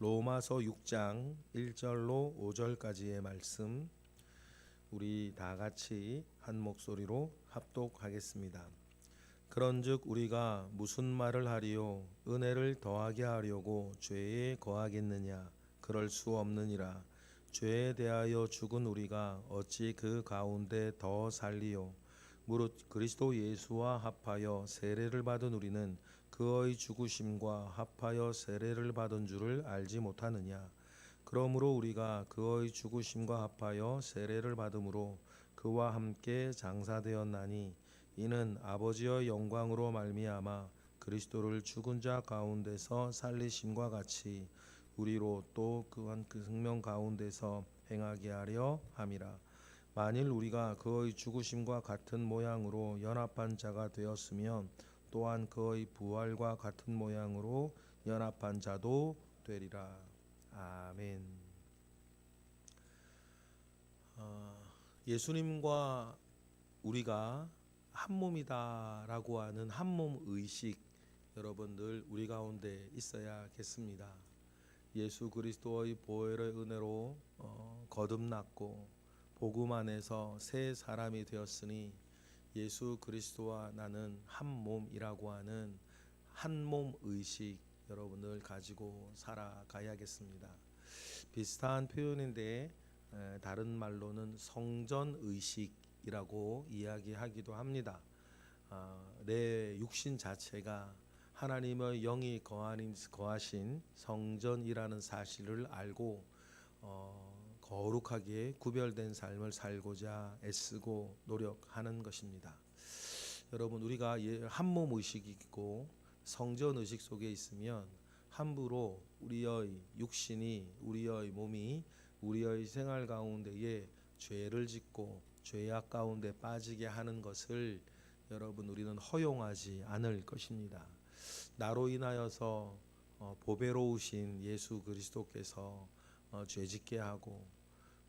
로마서 6장 1절로 5절까지의 말씀 우리 다 같이 한 목소리로 합독하겠습니다. 그런즉 우리가 무슨 말을 하리요? 은혜를 더하게 하려고 죄에 거하겠느냐? 그럴 수 없느니라. 죄에 대하여 죽은 우리가 어찌 그 가운데 더 살리요? 무릇 그리스도 예수와 합하여 세례를 받은 우리는 그의 죽으심과 합하여 세례를 받은 줄을 알지 못하느냐? 그러므로 우리가 그의 죽으심과 합하여 세례를 받음으로 그와 함께 장사되었나니 이는 아버지의 영광으로 말미암아 그리스도를 죽은 자 가운데서 살리심과 같이 우리로 또 그한 그 생명 가운데서 행하게 하려 함이라. 만일 우리가 그의 죽으심과 같은 모양으로 연합한 자가 되었으면 또한 그의 부활과 같은 모양으로 연합한 자도 되리라. 아멘. 예수님과 우리가 한 몸이다라고 하는 한 몸 의식 여러분들 우리 가운데 있어야겠습니다. 예수 그리스도의 보혈의 은혜로 거듭났고 복음 안에서 새 사람이 되었으니 예수 그리스도와 나는 한 몸이라고 하는 한 몸 의식 여러분들 가지고 살아가야겠습니다. 비슷한 표현인데 다른 말로는 성전 의식이라고 이야기하기도 합니다. 내 육신 자체가 하나님의 영이 거하신 성전이라는 사실을 알고 거룩하게 구별된 삶을 살고자 애쓰고 노력하는 것입니다. 여러분 우리가 한 몸 의식이 있고 성전 의식 속에 있으면 함부로 우리의 육신이 우리의 몸이 우리의 생활 가운데에 죄를 짓고 죄악 가운데 빠지게 하는 것을 여러분 우리는 허용하지 않을 것입니다. 나로 인하여서 보배로우신 예수 그리스도께서 죄짓게 하고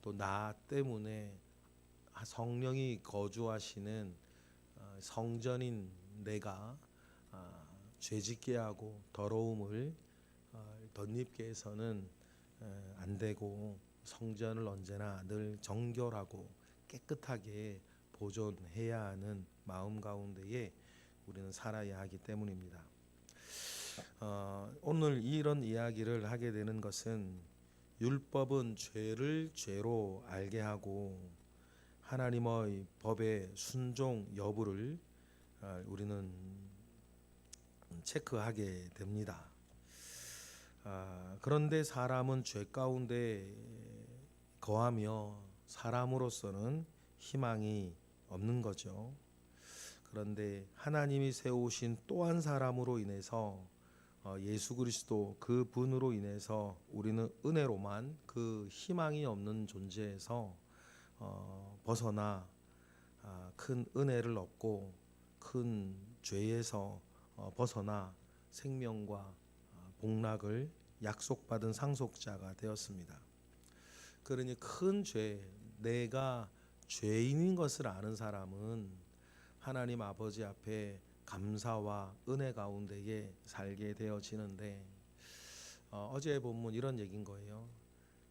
또 나 때문에 성령이 거주하시는 성전인 내가 죄짓게 하고 더러움을 덧입게 해서는 안 되고 성전을 언제나 늘 정결하고 깨끗하게 보존해야 하는 마음 가운데에 우리는 살아야 하기 때문입니다. 오늘 이런 이야기를 하게 되는 것은 율법은 죄를 죄로 알게 하고 하나님의 법의 순종 여부를 우리는 체크하게 됩니다. 그런데 사람은 죄 가운데 거하며 사람으로서는 희망이 없는 거죠. 그런데 하나님이 세우신 또 한 사람으로 인해서 예수 그리스도 그 분으로 인해서 우리는 은혜로만 그 희망이 없는 존재에서 벗어나 큰 은혜를 얻고 큰 죄에서 벗어나 생명과 복락을 약속받은 상속자가 되었습니다. 그러니 큰 죄, 내가 죄인인 것을 아는 사람은 하나님 아버지 앞에 감사와 은혜 가운데에 살게 되어지는데 어제 본문 이런 얘기인 거예요.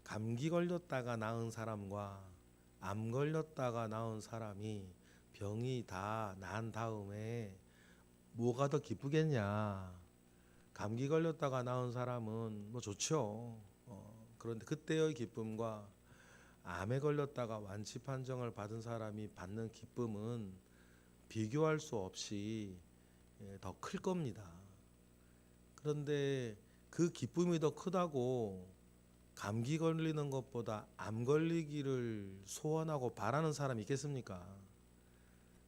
감기 걸렸다가 나은 사람과 암 걸렸다가 나은 사람이 병이 다 나은 다음에 뭐가 더 기쁘겠냐. 감기 걸렸다가 나은 사람은 뭐 좋죠. 그런데 그때의 기쁨과 암에 걸렸다가 완치 판정을 받은 사람이 받는 기쁨은 비교할 수 없이 더 클 겁니다. 그런데 그 기쁨이 더 크다고 감기 걸리는 것보다 암 걸리기를 소원하고 바라는 사람이 있겠습니까?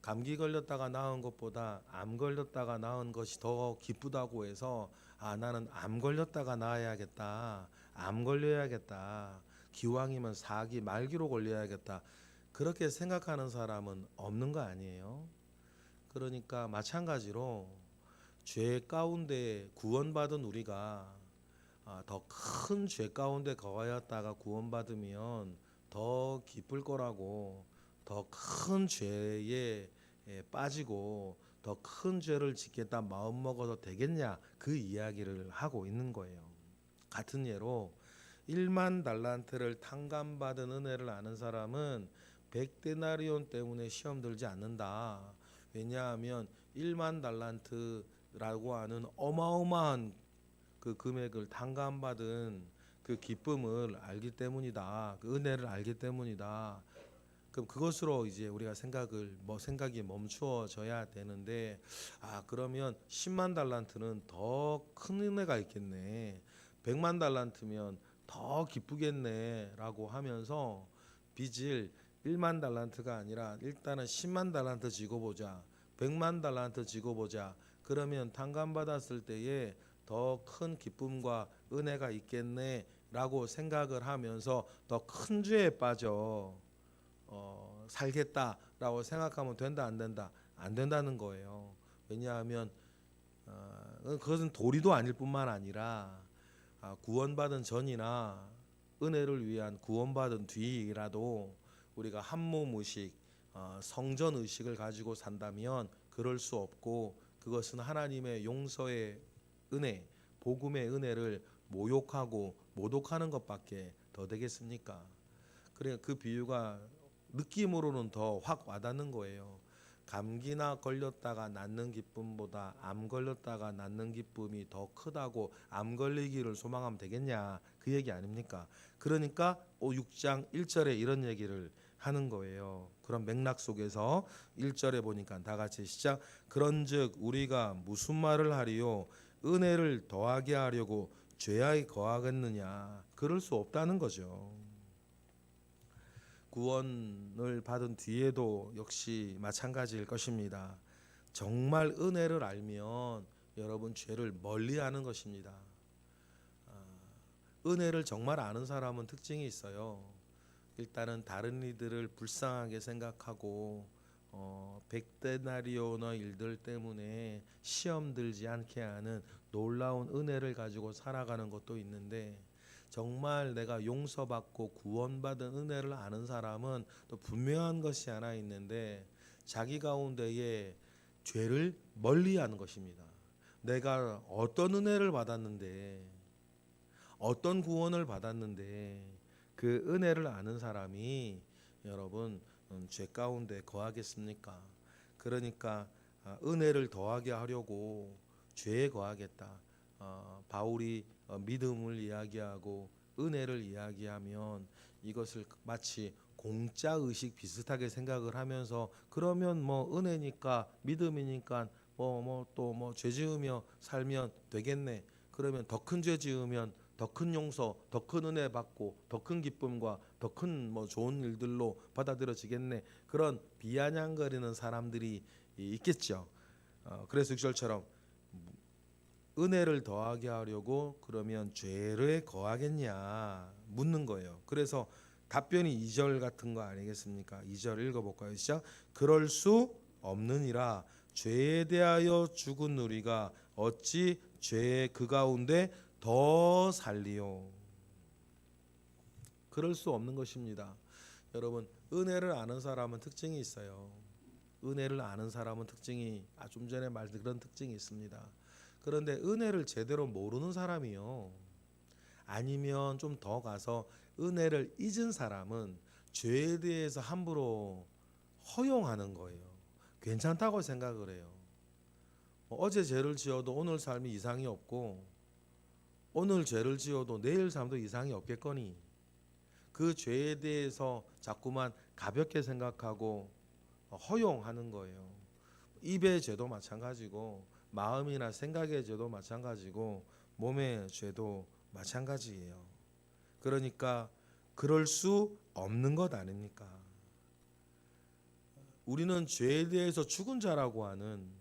감기 걸렸다가 나은 것보다 암 걸렸다가 나은 것이 더 기쁘다고 해서 나는 암 걸렸다가 나아야겠다. 암 걸려야겠다. 기왕이면 사기 말기로 걸려야겠다. 그렇게 생각하는 사람은 없는 거 아니에요? 그러니까 마찬가지로 죄 가운데 구원받은 우리가 더 큰 죄 가운데 거하였다가 구원받으면 더 기쁠 거라고 더 큰 죄에 빠지고 더 큰 죄를 짓겠다 마음 먹어도 되겠냐 그 이야기를 하고 있는 거예요. 같은 예로 1만 달란트를 탕감받은 은혜를 아는 사람은 100데나리온 때문에 시험 들지 않는다. 왜냐하면 1만 달란트라고 하는 어마어마한 그 금액을 탕감받은 그 기쁨을 알기 때문이다. 그 은혜를 알기 때문이다. 그럼 그것으로 이제 우리가 생각이 멈추어져야 되는데, 그러면 10만 달란트는 더 큰 은혜가 있겠네. 100만 달란트면 더 기쁘겠네라고 하면서 빚을 1만 달란트가 아니라 일단은 10만 달란트 지고 보자. 100만 달란트 지고 보자. 그러면 탕감받았을 때에 더 큰 기쁨과 은혜가 있겠네라고 생각을 하면서 더 큰 죄에 빠져 살겠다라고 생각하면 된다, 안 된다? 안 된다는 거예요. 왜냐하면 그것은 도리도 아닐 뿐만 아니라 구원받은 전이나 은혜를 위한 구원받은 뒤이라도 우리가 한몸 의식, 성전 의식을 가지고 산다면 그럴 수 없고, 그것은 하나님의 용서의 은혜, 복음의 은혜를 모욕하고 모독하는 것밖에 더 되겠습니까? 그래, 그 비유가 느낌으로는 더 확 와닿는 거예요. 감기나 걸렸다가 낫는 기쁨보다 암 걸렸다가 낫는 기쁨이 더 크다고 암 걸리기를 소망하면 되겠냐, 그 얘기 아닙니까? 그러니까 6장 1절에 이런 얘기를 하는 거예요. 그런 맥락 속에서 1절에 보니까 다 같이 시작. 그런즉 우리가 무슨 말을 하리요? 은혜를 더하게 하려고 죄악이 거하겠느냐? 그럴 수 없다는 거죠. 구원을 받은 뒤에도 역시 마찬가지일 것입니다. 정말 은혜를 알면 여러분 죄를 멀리하는 것입니다. 은혜를 정말 아는 사람은 특징이 있어요. 일단은 다른 이들을 불쌍하게 생각하고 100데나리온의 일들 때문에 시험 들지 않게 하는 놀라운 은혜를 가지고 살아가는 것도 있는데, 정말 내가 용서받고 구원받은 은혜를 아는 사람은 또 분명한 것이 하나 있는데, 자기 가운데에 죄를 멀리하는 것입니다. 내가 어떤 은혜를 받았는데, 어떤 구원을 받았는데 그 은혜를 아는 사람이 여러분 죄 가운데 거하겠습니까? 그러니까 은혜를 더하게 하려고 죄에 거하겠다. 바울이 믿음을 이야기하고 은혜를 이야기하면 이것을 마치 공짜 의식 비슷하게 생각을 하면서, 그러면 뭐 은혜니까 믿음이니까 또 죄 지으며 살면 되겠네. 그러면 더 큰 죄 지으면 더 큰 용서, 더 큰 은혜 받고 더 큰 기쁨과 더 큰 좋은 일들로 받아들여지겠네. 그런 비아냥거리는 사람들이 있겠죠. 그래서 6절처럼 은혜를 더하게 하려고 그러면 죄를 거하겠냐 묻는 거예요. 그래서 답변이 2절 같은 거 아니겠습니까? 2절 읽어볼까요? 시작. 그럴 수 없느니라. 죄에 대하여 죽은 우리가 어찌 죄의 그 가운데 더 살리요. 그럴 수 없는 것입니다. 여러분, 은혜를 아는 사람은 특징이 있어요. 은혜를 아는 사람은 특징이, 좀 전에 말한 그런 특징이 있습니다. 그런데 은혜를 제대로 모르는 사람이요, 아니면 좀 더 가서 은혜를 잊은 사람은 죄에 대해서 함부로 허용하는 거예요. 괜찮다고 생각을 해요. 어제 죄를 지어도 오늘 삶이 이상이 없고, 오늘 죄를 지어도 내일 삶도 이상이 없겠거니, 그 죄에 대해서 자꾸만 가볍게 생각하고 허용하는 거예요. 입의 죄도 마찬가지고, 마음이나 생각의 죄도 마찬가지고, 몸의 죄도 마찬가지예요. 그러니까 그럴 수 없는 것 아닙니까? 우리는 죄에 대해서 죽은 자라고 하는,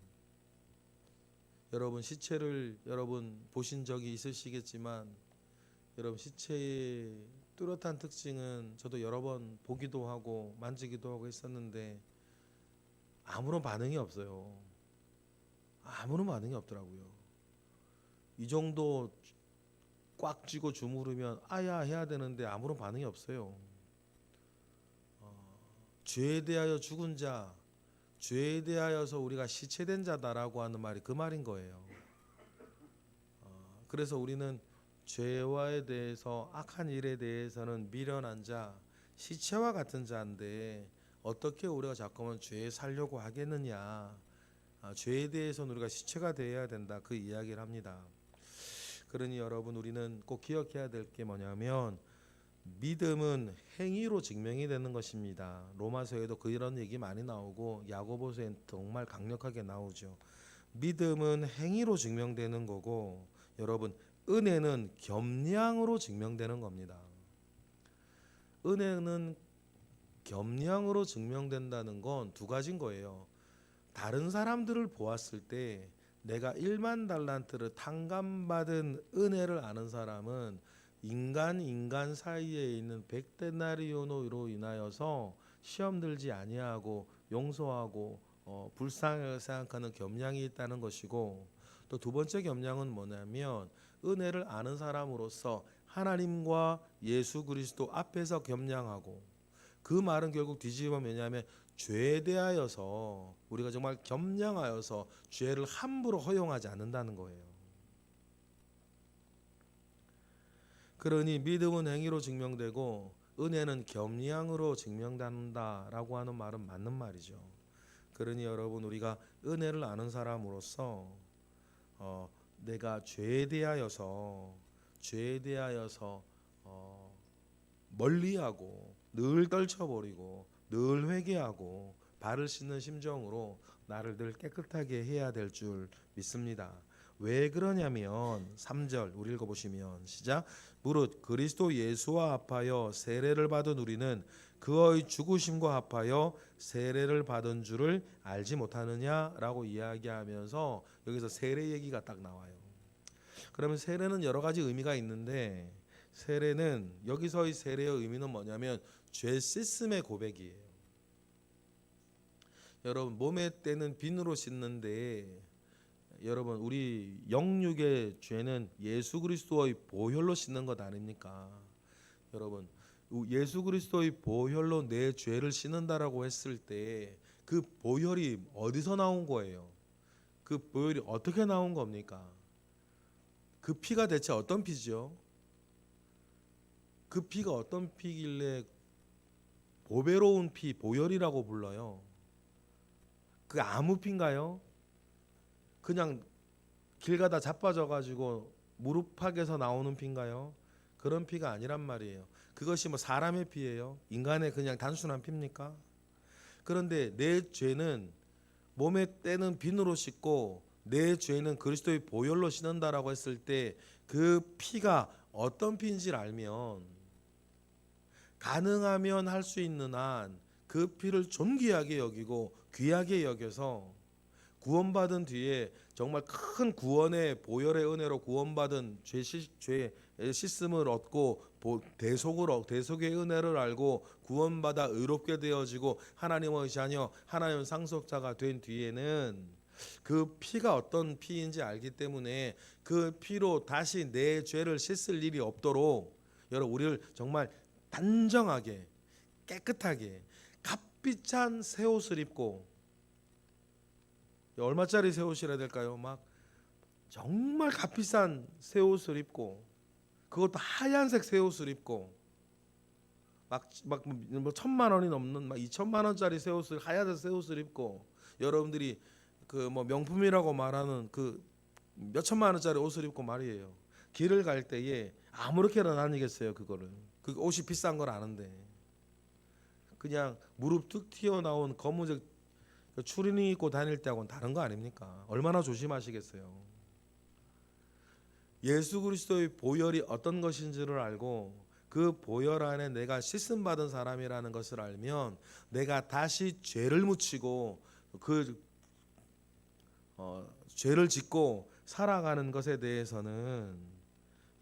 여러분 시체를 여러분 보신 적이 있으시겠지만, 여러분 시체의 뚜렷한 특징은 저도 여러 번 보기도 하고 만지기도 하고 했었는데 아무런 반응이 없어요. 아무런 반응이 없더라고요. 이 정도 꽉 쥐고 주무르면 아야 해야 되는데 아무런 반응이 없어요. 죄에 대하여 죽은 자, 죄에 대하여서 우리가 시체된 자다라고 하는 말이 그 말인 거예요. 그래서 우리는 죄와에 대해서 악한 일에 대해서는 미련한 자, 시체와 같은 자인데 어떻게 우리가 자꾸만 죄에 살려고 하겠느냐. 죄에 대해서는 우리가 시체가 되어야 된다. 그 이야기를 합니다. 그러니 여러분 우리는 꼭 기억해야 될 게 뭐냐면 믿음은 행위로 증명이 되는 것입니다. 로마서에도 그런 얘기 많이 나오고 야고보서엔 정말 강력하게 나오죠. 믿음은 행위로 증명되는 거고 여러분 은혜는 겸양으로 증명되는 겁니다. 은혜는 겸양으로 증명된다는 건 두 가지인 거예요. 다른 사람들을 보았을 때 내가 1만 달란트를 탕감받은 은혜를 아는 사람은 인간 사이에 있는 100데나리온으로 인하여서 시험 들지 아니하고 용서하고 불쌍하게 생각하는 겸양이 있다는 것이고, 또 두 번째 겸양은 뭐냐면 은혜를 아는 사람으로서 하나님과 예수 그리스도 앞에서 겸양하고, 그 말은 결국 뒤집으면 뭐냐면 죄에 대하여서 우리가 정말 겸양하여서 죄를 함부로 허용하지 않는다는 거예요. 그러니 믿음은 행위로 증명되고 은혜는 겸양으로 증명된다라고 하는 말은 맞는 말이죠. 그러니 여러분 우리가 은혜를 아는 사람으로서 내가 죄에 대하여서 멀리하고 늘 떨쳐버리고 늘 회개하고 발을 씻는 심정으로 나를 늘 깨끗하게 해야 될 줄 믿습니다. 왜 그러냐면 3절 우리 읽어보시면 시작. 무릇 그리스도 예수와 합하여 세례를 받은 우리는 그의 죽으심과 합하여 세례를 받은 줄을 알지 못하느냐라고 이야기하면서 여기서 세례 얘기가 딱 나와요. 그러면 세례는 여러 가지 의미가 있는데 세례는 여기서의 세례의 의미는 뭐냐면 죄 씻음의 고백이에요. 여러분 몸에 떼는 비누로 씻는데 여러분 우리 영육의 죄는 예수 그리스도의 보혈로 씻는 것 아닙니까? 여러분 예수 그리스도의 보혈로 내 죄를 씻는다라고 했을 때 그 보혈이 어디서 나온 거예요? 그 보혈이 어떻게 나온 겁니까? 그 피가 대체 어떤 피죠? 그 피가 어떤 피길래 보배로운 피, 보혈이라고 불러요? 그 아무 피인가요? 그냥 길 가다 자빠져가지고 무릎팍에서 나오는 피인가요? 그런 피가 아니란 말이에요. 그것이 뭐 사람의 피예요? 인간의 그냥 단순한 피입니까? 그런데 내 죄는 몸에 떼는 비누로 씻고 내 죄는 그리스도의 보혈로 씻는다라고 했을 때 그 피가 어떤 피인지를 알면 가능하면 할 수 있는 한 그 피를 존귀하게 여기고 귀하게 여겨서 구원받은 뒤에 정말 큰 구원의 보혈의 은혜로 구원받은 죄 씻음을 얻고 대속의 은혜를 알고 구원받아 의롭게 되어지고 하나님의 자녀, 하나님의 상속자가 된 뒤에는 그 피가 어떤 피인지 알기 때문에 그 피로 다시 내 죄를 씻을 일이 없도록 여러분 우리를 정말 단정하게 깨끗하게 값비싼 새 옷을 입고, 얼마짜리 새 옷이라 될까요? 막 정말 값비싼 새 옷을 입고 그것도 하얀색 새 옷을 입고 막 뭐 1,000만 원이 넘는 막 2,000만 원짜리 새 옷을 하얀색 새 옷을 입고 여러분들이 그 뭐 명품이라고 말하는 그 몇천만 원짜리 옷을 입고 말이에요. 길을 갈 때에 아무렇게나 다니겠어요. 그거를 그 옷이 비싼 걸 아는데 그냥 무릎 툭 튀어나온 검은색 추리닝 입고 다닐 때하고는 다른 거 아닙니까? 얼마나 조심하시겠어요. 예수 그리스도의 보혈이 어떤 것인지를 알고 그 보혈 안에 내가 씻음 받은 사람이라는 것을 알면 내가 다시 죄를 묻히고 죄를 짓고 살아가는 것에 대해서는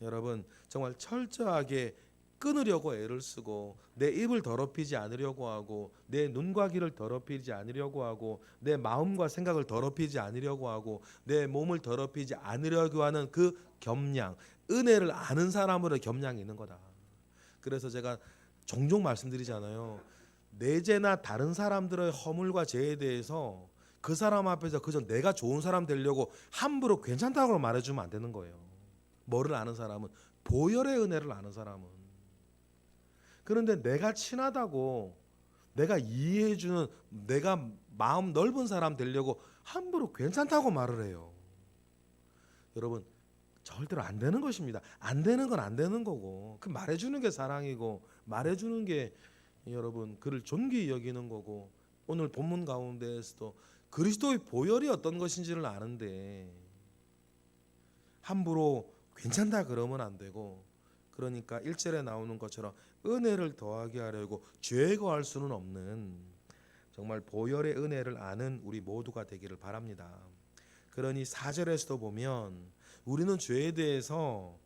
여러분 정말 철저하게 끊으려고 애를 쓰고 내 입을 더럽히지 않으려고 하고 내 눈과 귀를 더럽히지 않으려고 하고 내 마음과 생각을 더럽히지 않으려고 하고 내 몸을 더럽히지 않으려고 하는 그 겸양, 은혜를 아는 사람으로의 겸양이 있는 거다. 그래서 제가 종종 말씀드리잖아요. 내 죄나 다른 사람들의 허물과 죄에 대해서 그 사람 앞에서 그저 내가 좋은 사람 되려고 함부로 괜찮다고 말해주면 안 되는 거예요. 뭐를 아는 사람은 보혈의 은혜를 아는 사람은. 그런데 내가 친하다고, 내가 이해해주는, 내가 마음 넓은 사람 되려고 함부로 괜찮다고 말을 해요. 여러분, 절대로 안 되는 것입니다. 안 되는 건 안 되는 거고, 그 말해주는 게 사랑이고, 말해주는 게 여러분 그를 존귀히 여기는 거고, 오늘 본문 가운데에서도 그리스도의 보혈이 어떤 것인지를 아는데 함부로 괜찮다 그러면 안 되고, 그러니까 1절에 나오는 것처럼 은혜를 더하게 하려고 죄 거할 수는 없는, 정말 보혈의 은혜를 아는 우리 모두가 되기를 바랍니다. 그러니 4절에서도 보면 우리는 죄에 대해서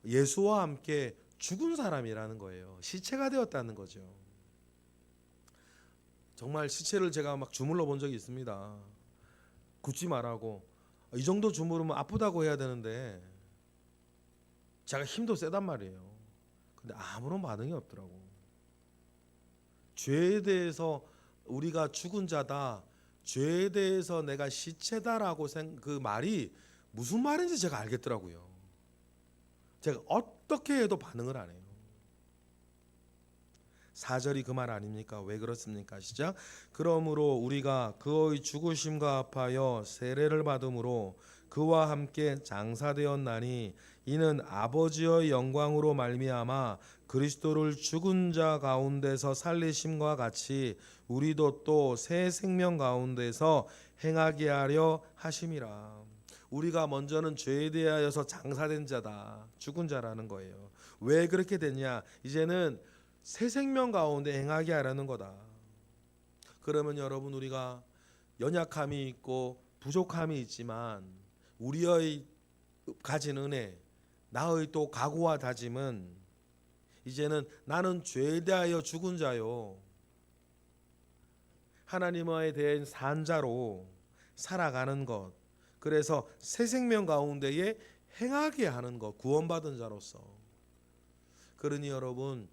예수와 함께 죽은 사람이라는 거예요. 시체가 되었다는 거죠. 정말 시체를 제가 막 주물러 본 적이 있습니다. 굽지 말라고. 이 정도 주무르면 아프다고 해야 되는데 제가 힘도 세단 말이에요. 근데 아무런 반응이 없더라고. 죄에 대해서 우리가 죽은 자다, 죄에 대해서 내가 시체다라고 그 말이 무슨 말인지 제가 알겠더라고요. 제가 어떻게 해도 반응을 안 해요. 4절이 그 말 아닙니까? 왜 그렇습니까? 시작. 그러므로 우리가 그의 죽으심과 합하여 세례를 받음으로 그와 함께 장사되었나니 이는 아버지의 영광으로 말미암아 그리스도를 죽은 자 가운데서 살리심과 같이 우리도 또 새 생명 가운데서 행하게 하려 하심이라. 우리가 먼저는 죄에 대하여서 장사된 자다, 죽은 자라는 거예요. 왜 그렇게 됐냐? 이제는 새 생명 가운데 행하게 하라는 거다. 그러면 여러분, 우리가 연약함이 있고 부족함이 있지만 우리의 가진 은혜, 나의 또 각오와 다짐은 이제는 나는 죄에 대하여 죽은 자요, 하나님에 대한 산 자로 살아가는 것, 그래서 새 생명 가운데에 행하게 하는 것, 구원받은 자로서. 그러니 여러분,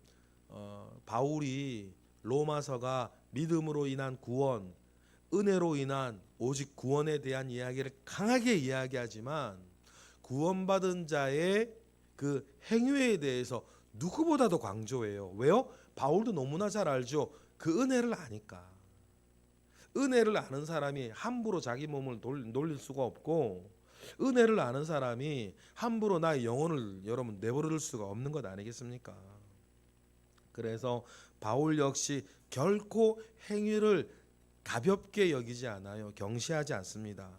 바울이 로마서가 믿음으로 인한 구원, 은혜로 인한 오직 구원에 대한 이야기를 강하게 이야기하지만 구원받은 자의 그 행위에 대해서 누구보다도 강조해요. 왜요? 바울도 너무나 잘 알죠. 그 은혜를 아니까. 은혜를 아는 사람이 함부로 자기 몸을 놀릴 수가 없고, 은혜를 아는 사람이 함부로 나의 영혼을 여러분 내버릴 수가 없는 것 아니겠습니까? 그래서 바울 역시 결코 행위를 가볍게 여기지 않아요. 경시하지 않습니다.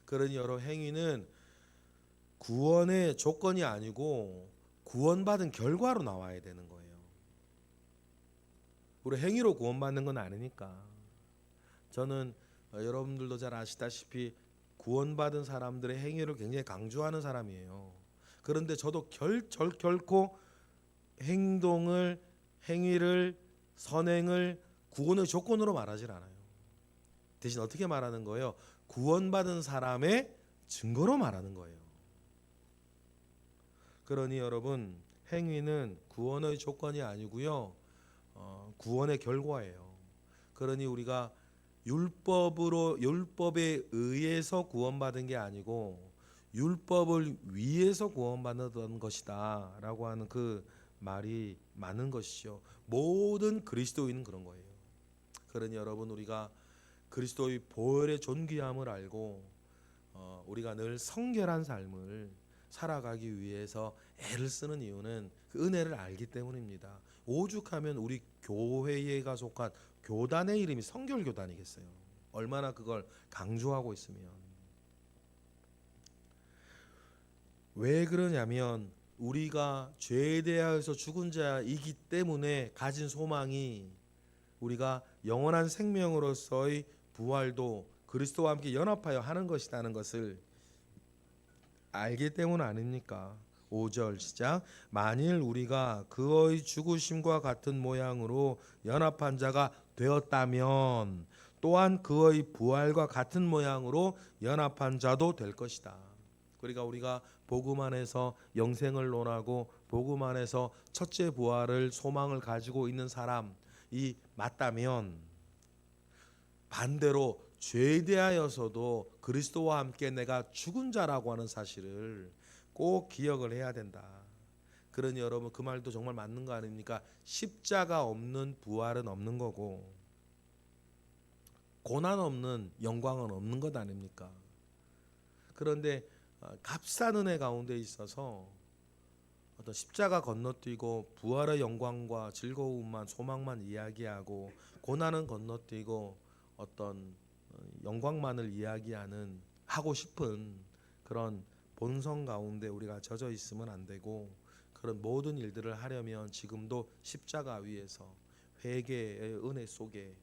그러니 여러 행위는 구원의 조건이 아니고 구원받은 결과로 나와야 되는 거예요. 우리 행위로 구원받는 건 아니니까. 저는 여러분들도 잘 아시다시피 구원받은 사람들의 행위를 굉장히 강조하는 사람이에요. 그런데 저도 결코 행위를, 선행을 구원의 조건으로 말하질 않아요. 대신 어떻게 말하는 거예요? 구원받은 사람의 증거로 말하는 거예요. 그러니 여러분, 행위는 구원의 조건이 아니고요, 구원의 결과예요. 그러니 우리가 율법에 의해서 구원받은 게 아니고 율법을 위해서 구원받는 것이다 라고 하는 그 말이 맞는 것이죠. 모든 그리스도인은 그런 거예요. 그러니 여러분, 우리가 그리스도의 보혈의 존귀함을 알고 우리가 늘 성결한 삶을 살아가기 위해서 애를 쓰는 이유는 그 은혜를 알기 때문입니다. 오죽하면 우리 교회가 속한 교단의 이름이 성결교단이겠어요. 얼마나 그걸 강조하고 있으면. 왜 그러냐면 우리가 죄에 대하여서 죽은 자이기 때문에 가진 소망이 우리가 영원한 생명으로서의 부활도 그리스도와 함께 연합하여 하는 것이라는 것을 알기 때문 아닙니까? 5절 시작. 만일 우리가 그의 죽으심과 같은 모양으로 연합한 자가 되었다면 또한 그의 부활과 같은 모양으로 연합한 자도 될 것이다. 그러니까 우리가 복음 안에서 영생을 논하고 복음 안에서 첫째 부활을 소망을 가지고 있는 사람이 맞다면, 반대로 죄에 대하여서도 그리스도와 함께 내가 죽은 자라고 하는 사실을 꼭 기억을 해야 된다. 그러니 여러분 그 말도 정말 맞는 거 아닙니까? 십자가 없는 부활은 없는 거고 고난 없는 영광은 없는 것 아닙니까? 그런데 값싼 은혜 가운데 있어서 어떤 십자가 건너뛰고 부활의 영광과 즐거움만 소망만 이야기하고 고난은 건너뛰고 어떤 영광만을 이야기하는 하고 싶은 그런 본성 가운데 우리가 젖어 있으면 안 되고 그런 모든 일들을 하려면 지금도 십자가 위에서 회개의 은혜 속에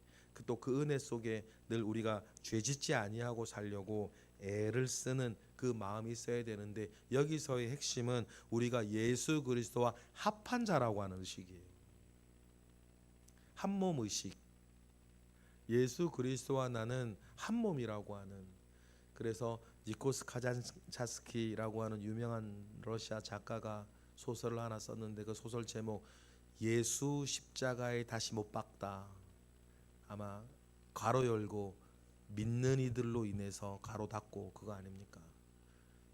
또 그 은혜 속에 늘 우리가 죄짓지 아니하고 살려고 애를 쓰는 그 마음이 있어야 되는데 여기서의 핵심은 우리가 예수 그리스도와 합한 자라고 하는 의식이에요. 한 몸 의식. 예수 그리스도와 나는 한 몸이라고 하는. 그래서 니코스 카잔차스키라고 하는 유명한 러시아 작가가 소설을 하나 썼는데 그 소설 제목 예수 십자가에 다시 못 박다. 아마 괄호 열고 믿는 이들로 인해서 가로 닫고 그거 아닙니까?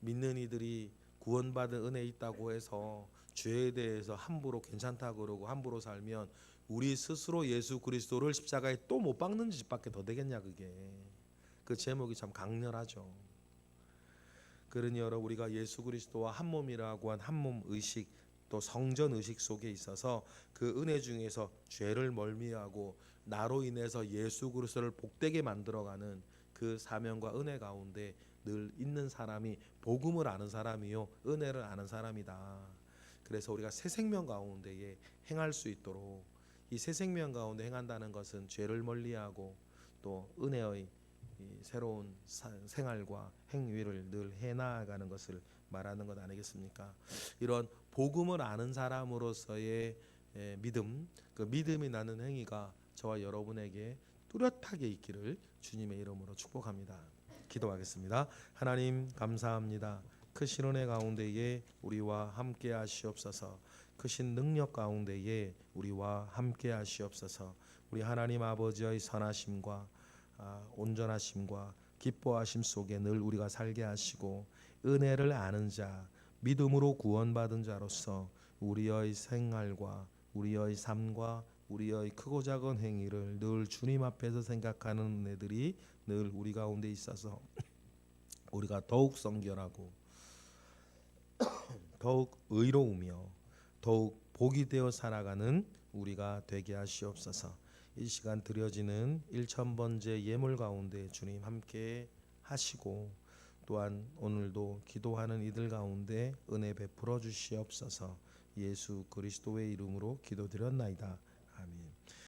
믿는 이들이 구원받은 은혜 있다고 해서 죄에 대해서 함부로 괜찮다 그러고 함부로 살면 우리 스스로 예수 그리스도를 십자가에 또 못 박는 짓밖에 더 되겠냐 그게. 그 제목이 참 강렬하죠. 그러니 여러분 우리가 예수 그리스도와 한 몸이라고 한 한 몸 의식 또 성전 의식 속에 있어서 그 은혜 중에서 죄를 멀미하고 나로 인해서 예수 그리스도를 복되게 만들어가는 그 사명과 은혜 가운데 늘 있는 사람이 복음을 아는 사람이요 은혜를 아는 사람이다. 그래서 우리가 새 생명 가운데에 행할 수 있도록 이 새 생명 가운데 행한다는 것은 죄를 멀리하고 또 은혜의 새로운 생활과 행위를 늘 해나가는 것을 말하는 것 아니겠습니까? 이런 복음을 아는 사람으로서의 믿음, 그 믿음이 나는 행위가 저와 여러분에게 뚜렷하게 있기를 주님의 이름으로 축복합니다. 기도하겠습니다. 하나님 감사합니다. 크신 은혜 가운데에 우리와 함께 하시옵소서. 크신 능력 가운데에 우리와 함께 하시옵소서. 우리 하나님 아버지의 선하심과 온전하심과 기뻐하심 속에 늘 우리가 살게 하시고 은혜를 아는 자, 믿음으로 구원받은 자로서 우리의 생활과 우리의 삶과 우리의 크고 작은 행위를 늘 주님 앞에서 생각하는 은혜들이 늘 우리 가운데 있어서 우리가 더욱 성결하고 더욱 의로우며 더욱 복이 되어 살아가는 우리가 되게 하시옵소서. 이 시간 드려지는 1000번째 예물 가운데 주님 함께 하시고 또한 오늘도 기도하는 이들 가운데 은혜 베풀어 주시옵소서. 예수 그리스도의 이름으로 기도드렸나이다.